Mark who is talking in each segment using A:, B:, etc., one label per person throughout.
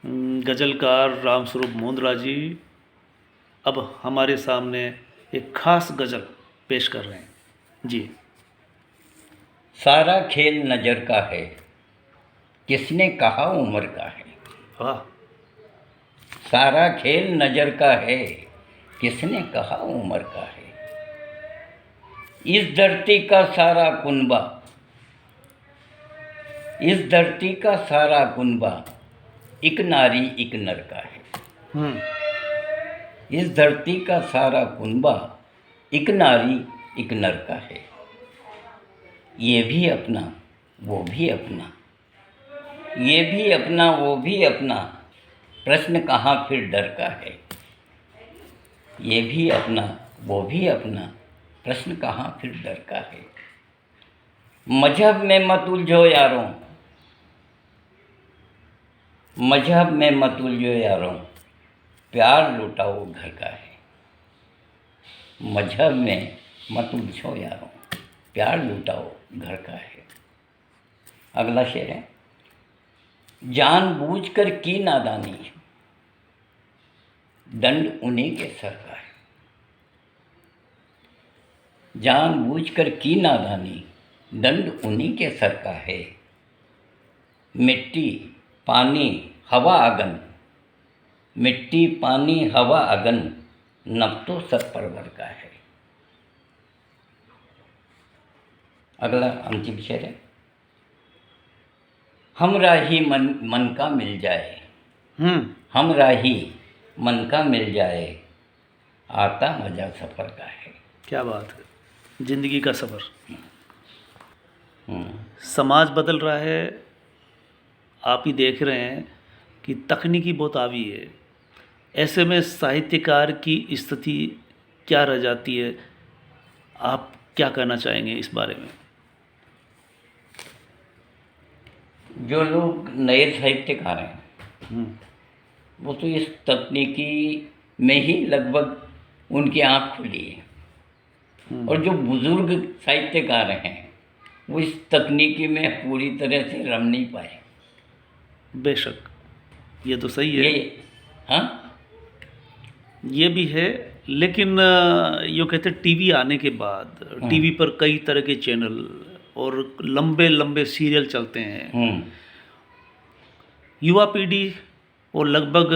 A: गज़लकार रामस्वरूप मुंद्रा जी अब हमारे सामने एक ख़ास गज़ल पेश कर रहे हैं जी।
B: सारा खेल नज़र का है, किसने कहा उम्र का है।
A: वाह।
B: सारा खेल नज़र का है, किसने कहा उम्र का है। इस धरती का सारा कुनबा, इस धरती का सारा कुनबा एक नारी एक नर का है।
A: हम्म।
B: इस धरती का सारा कुनबा एक नारी एक नर का है। ये भी अपना वो भी अपना, ये भी अपना वो भी अपना, प्रश्न कहाँ फिर डर का है। ये भी अपना वो भी अपना, प्रश्न कहाँ फिर डर का है। मजहब में मत उलझो यारों, मजहब में मत उलझो यारों, प्यार लुटाओ घर का है। मजहब में मत उलझो यारों, प्यार लुटाओ घर का है। अगला शेर है, जानबूझकर की नादानी, दंड उन्हीं के सर का है। जानबूझकर की नादानी, दंड उन्हीं के सर का है। मिट्टी पानी हवा अगन, मिट्टी पानी हवा अगन, नब तो सब परवर का है। अगला अंतिम शेर है, हमराही मन का मिल जाए, हमराही मन का मिल जाए, आता मजा सफ़र का है।
A: क्या बात है, ज़िंदगी का सफ़र।
B: हम्म,
A: समाज बदल रहा है, आप ही देख रहे हैं कि तकनीकी बहुत हावी है। ऐसे में साहित्यकार की स्थिति क्या रह जाती है, आप क्या कहना चाहेंगे इस बारे में?
B: जो लोग नए साहित्यकार हैं
A: हम्म।
B: वो तो इस तकनीकी में ही लगभग उनकी आँख खुली है। और जो बुज़ुर्ग साहित्यकार हैं वो इस तकनीकी में पूरी तरह से रम नहीं पाए।
A: बेशक, ये तो सही है।
B: ये हाँ
A: ये भी है, लेकिन यूँ कहते हैं टीवी आने के बाद टीवी पर कई तरह के चैनल और लंबे लंबे सीरियल चलते हैं। युवा पीढ़ी और लगभग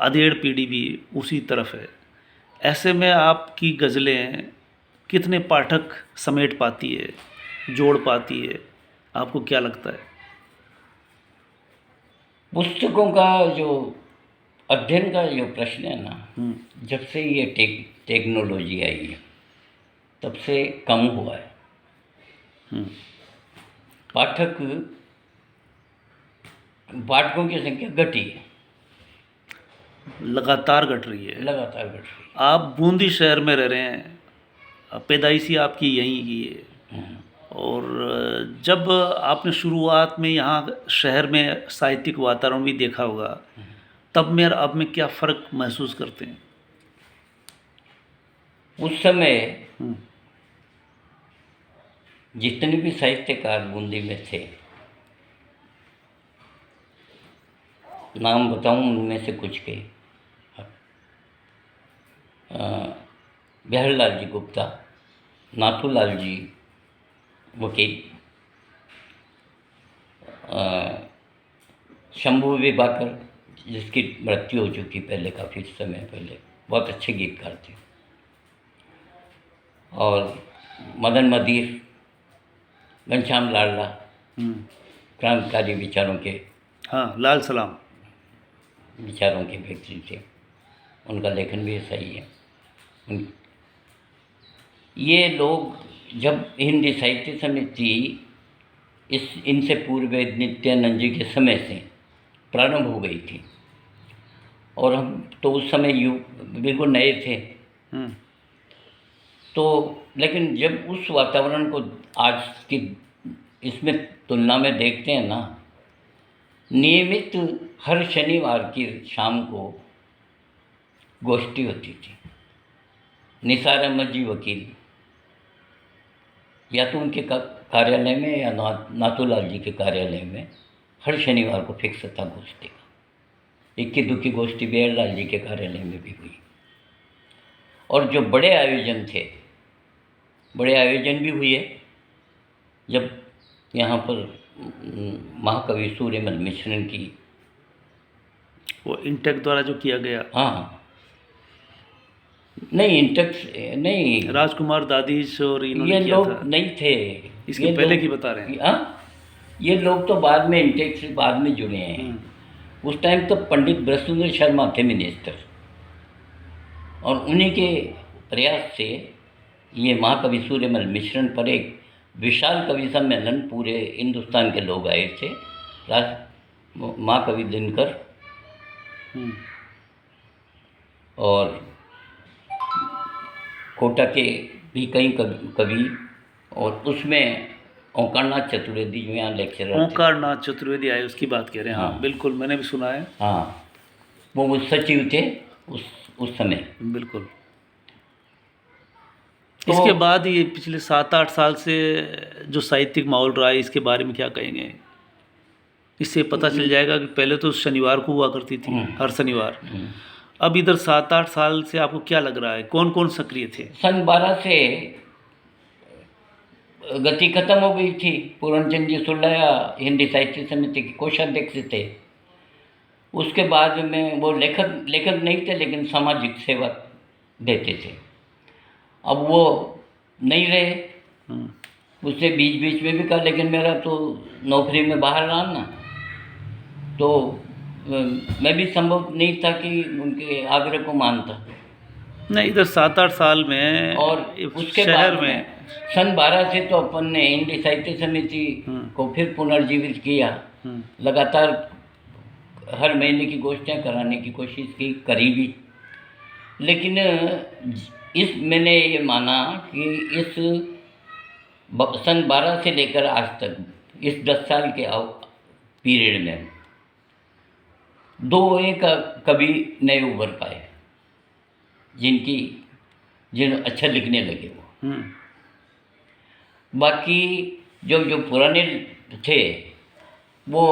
A: अधेड़ पीढ़ी भी उसी तरफ है। ऐसे में आपकी गज़लें कितने पाठक समेट पाती है, जोड़ पाती है, आपको क्या लगता है?
B: पुस्तकों का जो अध्ययन का जो प्रश्न है ना, जब से ये टेक्नोलॉजी आई है तब से कम हुआ है। पाठकों की संख्या घटी है,
A: लगातार घट रही है।
B: लगातार घट रही
A: आप बूंदी शहर में रह रहे हैं, पैदाइशी आपकी यहीं की है।
B: है।
A: और जब आपने शुरुआत में यहाँ शहर में साहित्यिक वातावरण भी देखा होगा, तब में और अब में क्या फ़र्क महसूस करते हैं?
B: उस समय
A: हम्म।
B: जितने भी साहित्यकार बूंदी में थे, नाम बताऊं उनमें से कुछ के, बिहारीलाल जी गुप्ता, नाथूलाल जी वकील, शंभू विभाकर जिसकी मृत्यु हो चुकी पहले, काफ़ी समय पहले, बहुत अच्छे गीतकार थे, और मदन मदीर, घनश्याम लाडला, क्रांतिकारी विचारों के,
A: हाँ, लाल सलाम।
B: विचारों के व्यक्ति थे। उनका लेखन भी ऐसा ही है। ये लोग जब हिंदी साहित्य समिति इनसे पूर्व नित्यानंद जी के समय से प्रारंभ हो गई थी, और हम तो उस समय बिल्कुल नए थे। तो लेकिन जब उस वातावरण को आज की इसमें तुलना में देखते हैं ना, नियमित हर शनिवार की शाम को गोष्ठी होती थी। निसार अहमद जी वकील या तो उनके कार्यालय में या नाथूलाल जी के कार्यालय में हर शनिवार को फिक्स था गोष्ठी का। इक्की दुक्की गोष्ठी बिहारीलाल जी के कार्यालय में भी हुई। और जो बड़े आयोजन थे, बड़े आयोजन भी हुए जब यहाँ पर महाकवि सूर्यमल मिश्रण की,
A: वो इंटेक द्वारा जो किया गया,
B: हाँ नहीं इंटेक्स नहीं,
A: राजकुमार दादीश और इन्होंने
B: ये
A: किया
B: लोग
A: था।
B: नहीं थे।
A: इसके
B: ये
A: पहले
B: लोग-
A: की बता रहे हैं।
B: हाँ, ये लोग तो बाद में इंटेक्स से बाद में जुड़े हैं। उस टाइम तो पंडित ब्रजसुंदर शर्मा थे मिनिस्टर, और उन्हीं के प्रयास से ये महाकवि सूर्यमल मिश्रण पर एक विशाल कवि सम्मेलन पूरे हिंदुस्तान के लोग आए थे। महाकवि दिनकर
A: हम्म,
B: और कोटा के भी कई कवि, और उसमें ओंकारनाथ चतुर्वेदी जो यहाँ लेक्चरर थे।
A: ओंकारनाथ चतुर्वेदी आए, उसकी बात कह रहे हैं। हाँ,
B: हाँ।
A: बिल्कुल, मैंने भी सुना है।
B: हाँ, वो सचिव थे उस समय।
A: बिल्कुल।
B: तो-
A: इसके बाद ये पिछले 7-8 साल से जो साहित्यिक माहौल रहा है, इसके बारे में क्या कहेंगे? इससे पता चल जाएगा कि पहले तो शनिवार को हुआ करती थी, हर शनिवार। अब इधर 7-8 साल से आपको क्या लग रहा है, कौन कौन सक्रिय थे?
B: सन 12 से गति खत्म हो गई थी। पूरनचंद जी सुल्लाया हिंदी साहित्य समिति के कोषाध्यक्ष थे। उसके बाद में वो लेखक नहीं थे, लेकिन सामाजिक सेवा देते थे। अब वो नहीं रहे, उससे बीच बीच में भी कहा, लेकिन मेरा तो नौकरी में बाहर रहा ना, तो मैं भी संभव नहीं था कि उनके आग्रह को मानता।
A: नहीं, इधर 7-8 साल में
B: और उसके
A: शहर
B: बाद
A: में
B: सन 12 से तो अपन ने हिंदी साहित्य समिति को फिर पुनर्जीवित किया। लगातार हर महीने की गोष्ठियाँ कराने की कोशिश की, करी भी। लेकिन मैंने ये माना कि इस सन 12 से लेकर आज तक इस 10 साल के पीरियड में 2-1 कवि नए उभर पाए, जिन अच्छा लिखने लगे वो। बाकी जो पुराने थे वो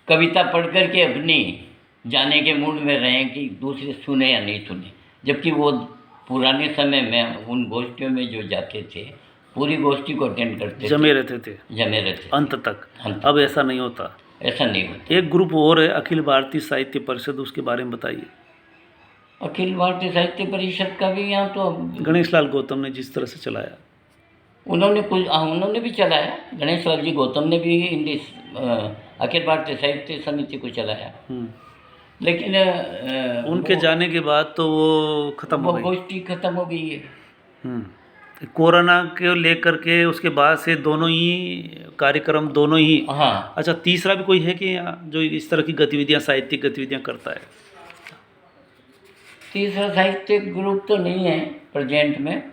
B: कविता पढ़ कर के अपनी जाने के मूड में रहे कि दूसरे सुने या नहीं सुने, जबकि वो पुराने समय में उन गोष्ठियों में जो जाते थे पूरी गोष्ठी को अटेंड करते
A: जमे रहते थे
B: जमे रहते
A: अंत तक।
B: अंत
A: अब ऐसा नहीं होता।
B: ऐसा नहीं होता।
A: एक ग्रुप और है, अखिल भारतीय साहित्य परिषद, उसके बारे में बताइए।
B: अखिल भारतीय साहित्य परिषद का भी यहाँ तो
A: गणेश लाल गौतम ने जिस तरह से चलाया,
B: उन्होंने भी चलाया। गणेश लाल जी गौतम ने भी हिंदी अखिल भारतीय साहित्य समिति को चलाया। लेकिन
A: उनके जाने के बाद तो वो खत्म हो
B: वो
A: गई।
B: गोष्ठी खत्म हो गई है।
A: कोरोना के लेकर के उसके बाद से दोनों ही कार्यक्रम, दोनों ही।
B: हाँ,
A: अच्छा, तीसरा भी कोई है कि यहाँ जो इस तरह की गतिविधियाँ, साहित्यिक गतिविधियाँ करता है?
B: तीसरा साहित्यिक ग्रुप तो नहीं है प्रेजेंट में।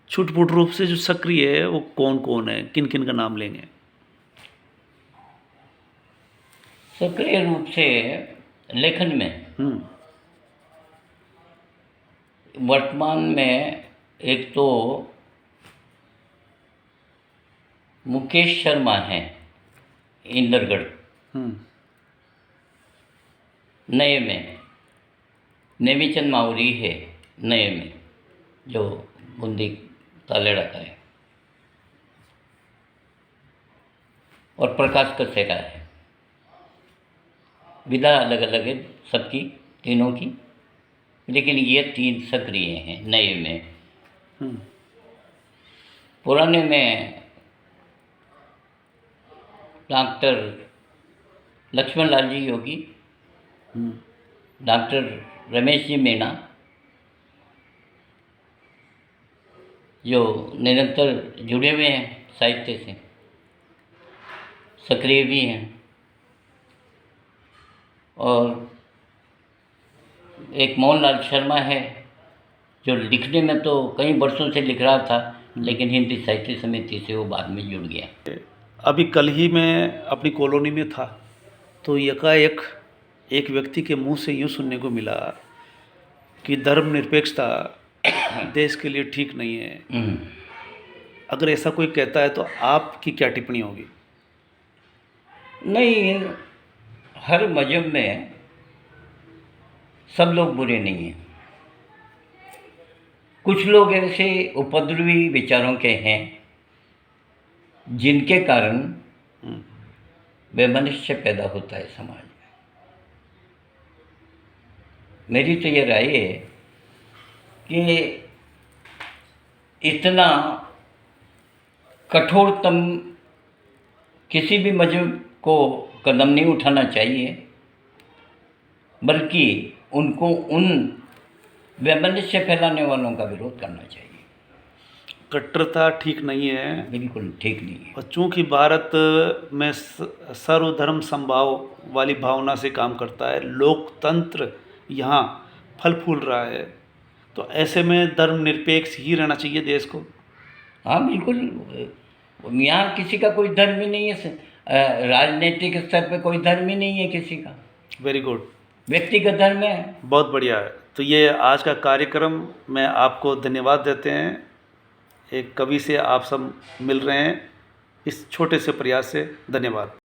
A: छुटपुट रूप से जो सक्रिय है वो कौन कौन है, किन किन का नाम लेंगे?
B: सक्रिय रूप से लेखन में वर्तमान में एक तो मुकेश शर्मा हैं इंदरगढ़, नए में नेमीचंद मावरी है नए में, जो बूंदी तालेड़ा का है, और प्रकाश कसेरा है। विधा अलग अलग है सबकी, तीनों की, लेकिन ये 3 सक्रिय हैं नए में। पुराने में डॉक्टर लक्ष्मण लाल जी योगी, डॉक्टर रमेश जी मीणा, जो निरंतर जुड़े हुए हैं साहित्य से, सक्रिय भी हैं। और एक मोहनलाल शर्मा है, जो लिखने में तो कई वर्षों से लिख रहा था, लेकिन हिंदी साहित्य समिति से वो बाद में जुड़ गया।
A: अभी कल ही मैं अपनी कॉलोनी में था, तो एकाएक एक व्यक्ति के मुंह से यूँ सुनने को मिला कि धर्मनिरपेक्षता देश के लिए ठीक नहीं है। अगर ऐसा कोई कहता है तो आपकी क्या टिप्पणी होगी?
B: नहीं, हर मजहब में सब लोग बुरे नहीं हैं। कुछ लोग ऐसे उपद्रवी विचारों के हैं जिनके कारण
A: हम्म,
B: वैमनस्य पैदा होता है समाज में। मेरी तो ये राय है कि इतना कठोरतम किसी भी मजहब को कदम नहीं उठाना चाहिए, बल्कि उनको उन वैमनस्य फैलाने वालों का विरोध करना चाहिए।
A: कट्टरता ठीक नहीं है।
B: बिल्कुल ठीक नहीं है।
A: और चूंकि भारत में सर्वधर्म समभाव वाली भावना से काम करता है, लोकतंत्र यहाँ फल फूल रहा है, तो ऐसे में धर्मनिरपेक्ष ही रहना चाहिए देश को।
B: हाँ बिल्कुल, यहाँ किसी का कोई धर्म ही नहीं है। राजनीतिक स्तर पे कोई धर्म ही नहीं है किसी का,
A: वेरी गुड,
B: व्यक्तिगत धर्म है।
A: बहुत बढ़िया है। तो ये आज का कार्यक्रम में आपको धन्यवाद देते हैं। एक कवि से आप सब मिल रहे हैं इस छोटे से प्रयास से। धन्यवाद।